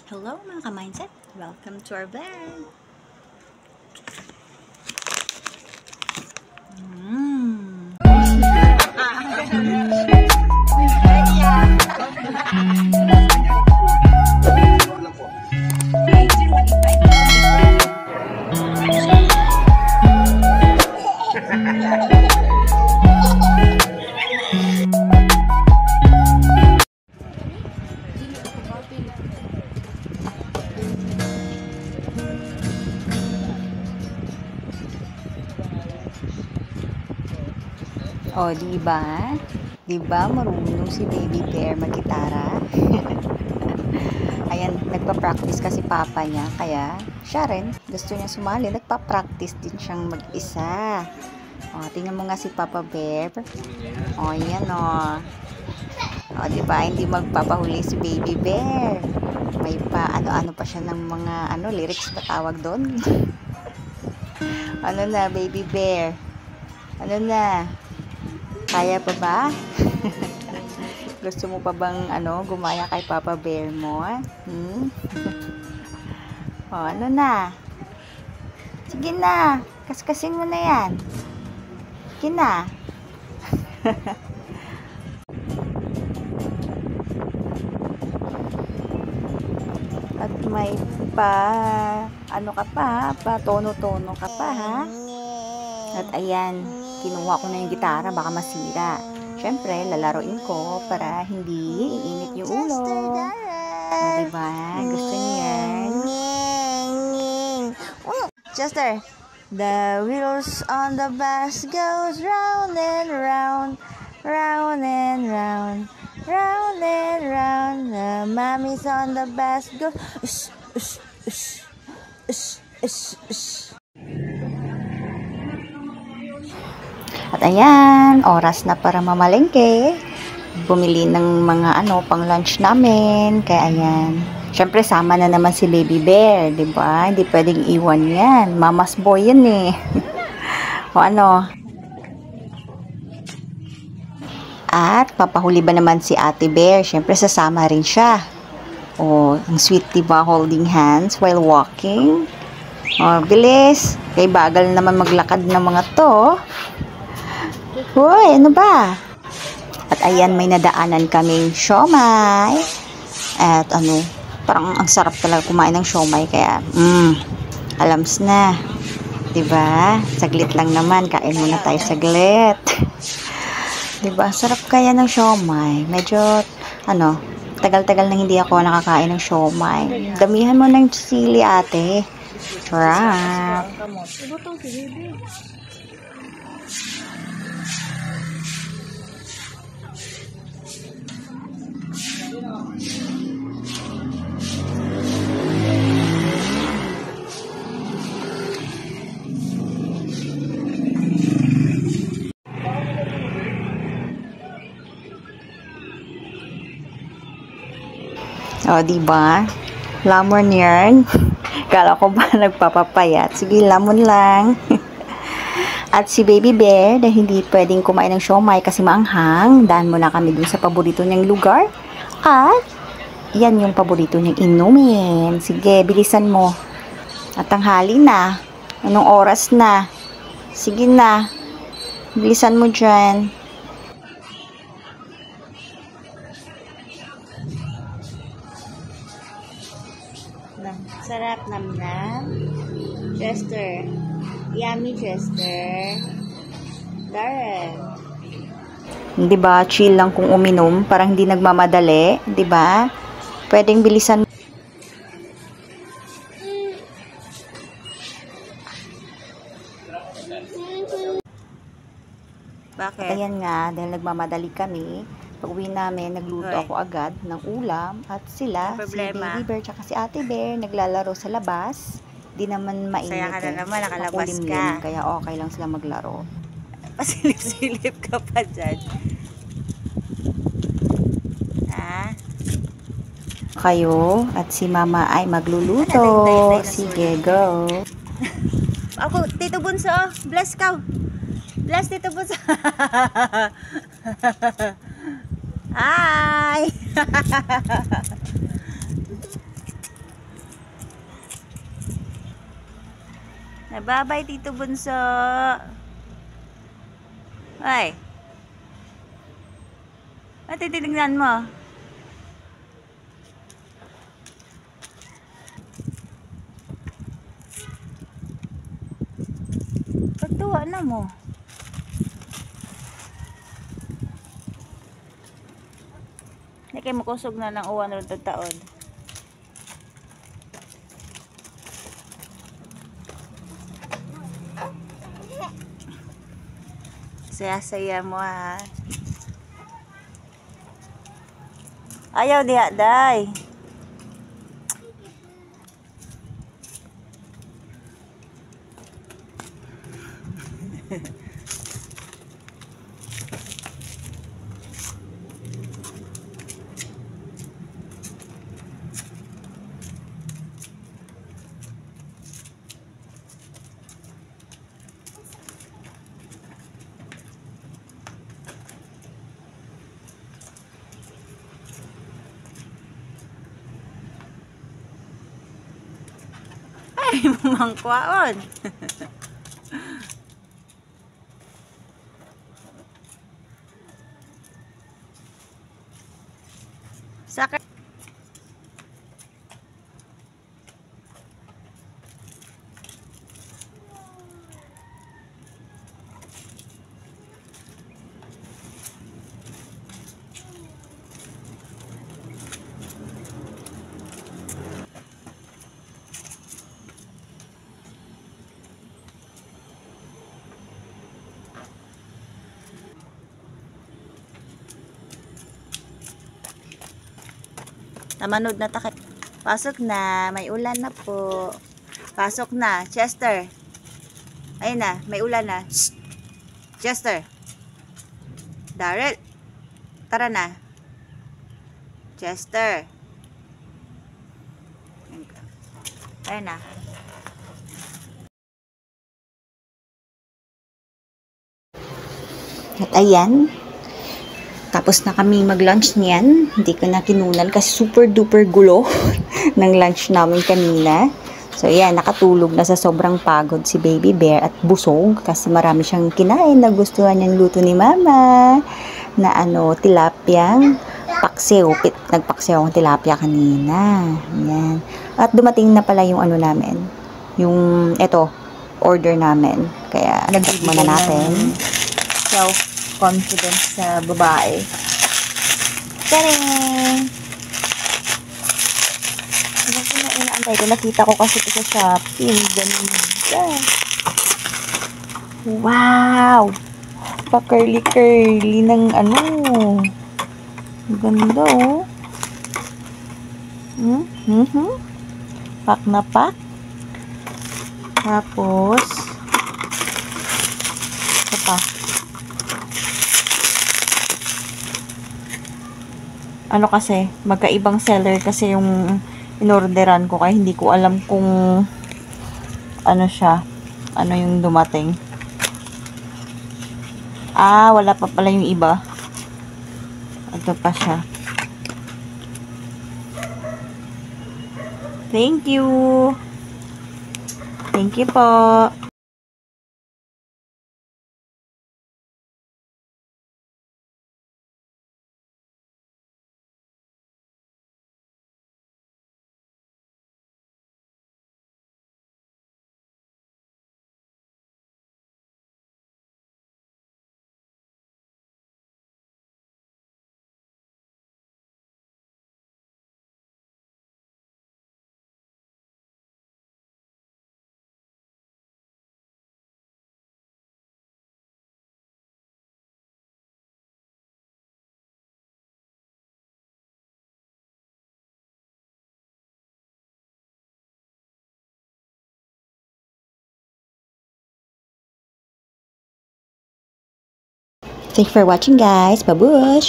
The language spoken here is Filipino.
Hello mga ka-mindset! Welcome to our vlog! O, diba? Diba marunong si Baby Bear mag-gitara? Ayan, nagpa-practice kasi papa niya. Kaya, siya rin, gusto niya sumali. Nagpa-practice din siyang mag-isa. O, tingnan mo nga si Papa Bear. O, yan o. O, diba? Hindi magpapahuli si Baby Bear. May pa, ano-ano pa siya ng mga, lyrics pa tawag doon. Ano na, Baby Bear? Ano na? Kaya pa ba? Gusto mo pa bang gumaya kay Papa Bear mo? O, ano na? Sige na. Kaskasin mo na yan. Sige na. At may tono-tono ka pa, ha? At ayan, kinuha ko na yung gitara, baka masira. Syempre, lalaroin ko para hindi iinit yung ulo. O, diba? Gusto niyo yan? Chester, the wheels on the bus goes round and round, round and round, round and round. The mommy's on the bus goes ush, ush, ush, ush, ush, ush. At ayan, oras na para mamalengke. Bumili ng mga pang lunch namin. Kaya ayan. Syempre sama na naman si Baby Bear, 'di ba? Hindi pwedeng iwan 'yan. Mama's boy 'yan eh. O At papahuli ba naman si Ate Bear? Syempre sasama rin siya. O, ang sweet 'di ba, holding hands while walking. O, bilis. Kay bagal naman maglakad ng mga 'to. Hoy, ano ba? At ayan, may nadaanan kaming siomay. At parang ang sarap talaga kumain ng siomay. Kaya, alams na. Diba? Saglit lang naman. Kain muna tayo saglit. Diba? Sarap kaya ng siomay. Medyo, tagal-tagal na hindi ako nakakain ng siomay. Damihan mo ng sili, ate. Sarap. O, diba? Lamon yan. Kala ko ba nagpapapayat? Sige, lamon lang. At si Baby Bear, dahil hindi pwedeng kumain ng siomay kasi maanghang, daan muna kami dun sa paborito niyang lugar. At, yan yung paborito niyang inumin. Sige, bilisan mo. At tanghali na. Anong oras na? Sige na. Bilisan mo dyan. Sarap namnam. Chester. Yummy, Chester. Darren. Di ba, chill lang kung uminom, parang hindi nagmamadali, di ba? Pwedeng bilisan. Bakit? Ayan nga, dahil nagmamadali kami, pag-uwi namin, nagluto ako agad ng ulam at sila, si Baby Bear tsaka si Ate Bear, naglalaro sa labas. Di naman mainit. Saya ka na naman, nakalabas ka. Kaya okay lang sila maglaro. Pasilip-silip ka pa dyan. Kayo at si Mama ay magluluto. Sige, go. Ako, Tito Bunso, bless ka. Bless Tito Bunso. Hi! Nababay, Tito Bunso. Ay. At titignan mo. Pagtuwa na mo. Hindi kayo makusog na ng uwan rin taon. Saya-saya mo ha. Ayaw diha, day. Ay, mamangkwaon. Sakit. Namanod na takip. Pasok na. May ulan na po. Pasok na. Chester. Ayun na. May ulan na. Shh. Chester. Daryl. Tara na. Chester. Ayun na. At ayan. Tapos na kami mag-lunch niyan. Hindi ko na kinunan kasi super duper gulo ng lunch namin kanina. So yan, nakatulog na sa sobrang pagod si Baby Bear at busog kasi marami siyang kinain. Nagustuhan niyang luto ni Mama na tilapyang paksiw. Nagpaksiw ang tilapia kanina. Yan. At dumating na pala yung namin. Yung order namin. Kaya nag-muna na natin. Confidence sa babae. Taring! Ano ko na inaantay ko? Nakita ko kasi ito sa Shopee. Ganda. Wow! Pa-curly-curly ng Ganda oh. Pak na pak. Tapos ito pa. Kasi, magkaibang seller kasi yung inorderan ko kaya hindi ko alam kung siya. Ano yung dumating. Wala pa pala yung iba. Ito pa siya. Thank you. Thank you po. Thanks for watching, guys. Babush!